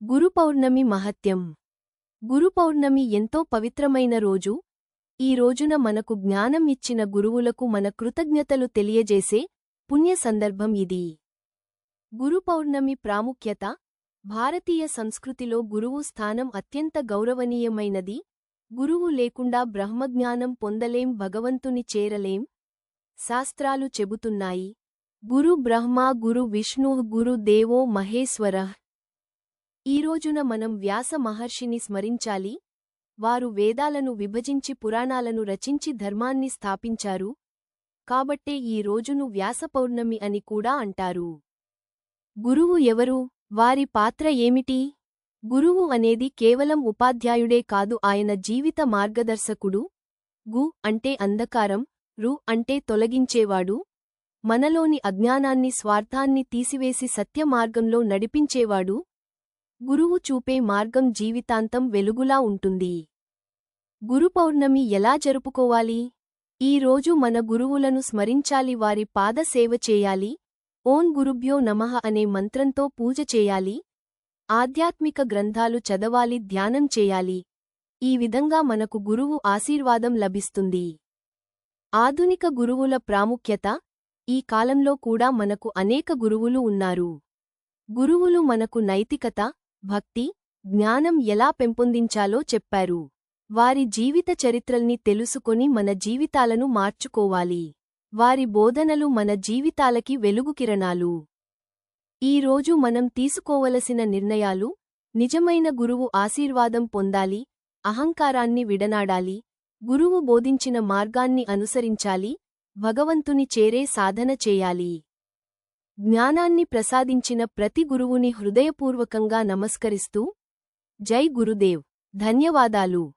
గురు పౌర్ణమి మహత్యం. గురు పౌర్ణమి ఎంతో పవిత్రమైన రోజు. ఈ రోజున మనకు జ్ఞానం ఇచ్చిన గురువులకు మన కృతజ్ఞతలు తెలియజేసే పుణ్య సందర్భం ఇది. గురు పౌర్ణమి ప్రాముఖ్యత. భారతీయ సంస్కృతిలో గురువు స్థానం అత్యంత గౌరవనీయమైనది. గురువు లేకుండా బ్రహ్మజ్ఞానం పొందలేం, భగవంతుని చేరలేం. శాస్త్రాలు చెబుతున్నాయి, గురు బ్రహ్మ గురు విష్ణుః గురు దేవో మహేశ్వరః. ఈ రోజున మనం వ్యాస మహర్షిని స్మరించాలి. వారు వేదాలను విభజించి పురాణాలను రచించి ధర్మాన్ని స్థాపించారు. కాబట్టే ఈ రోజును వ్యాస పౌర్ణమి అని కూడా అంటారు. గురువు ఎవరు? వారి పాత్ర ఏమిటి? గురువు అనేది కేవలం ఉపాధ్యాయుడే కాదు, ఆయన జీవిత మార్గదర్శకుడు. గు అంటే అంధకారం, రు అంటే తొలగించేవాడు. మనలోని అజ్ఞానాన్ని, స్వార్థాన్ని తీసివేసి సత్య మార్గంలో నడిపించేవాడు. గురువు చూపే మార్గం జీవితాంతం వెలుగులా ఉంటుంది. గురు పౌర్ణమి ఎలా జరుపుకోవాలి? ఈ రోజు మన గురువులను స్మరించాలి, వారి పాద సేవ చేయాలి. ఓం గురుభ్యో నమః అనే మంత్రంతో పూజ చేయాలి. ఆధ్యాత్మిక గ్రంథాలు చదవాలి, ధ్యానం చేయాలి. ఈ విధంగా మనకు గురువు ఆశీర్వాదం లభిస్తుంది. ఆధునిక గురువుల ప్రాముఖ్యత. ఈ కాలంలో కూడా మనకు అనేక గురువులు ఉన్నారు. గురువులు మనకు నైతికత, భక్తి, జ్ఞానం ఎలా పెంపొందించాలో చెప్పారు. వారి జీవిత చరిత్రల్ని తెలుసుకొని మన జీవితాలను మార్చుకోవాలి. వారి బోధనలు మన జీవితాలకి వెలుగుకిరణాలు. ఈ రోజు మనం తీసుకోవలసిన నిర్ణయాలు. నిజమైన గురువు ఆశీర్వాదం పొందాలి, అహంకారాన్ని విడనాడాలి, గురువు బోధించిన మార్గాన్ని అనుసరించాలి, భగవంతుని చేరే సాధన చేయాలి. జ్ఞానాన్ని ప్రసాదించిన ప్రతి గురువుని హృదయపూర్వకంగా నమస్కరిస్తూ, జై గురుదేవ్. ధన్యవాదాలు.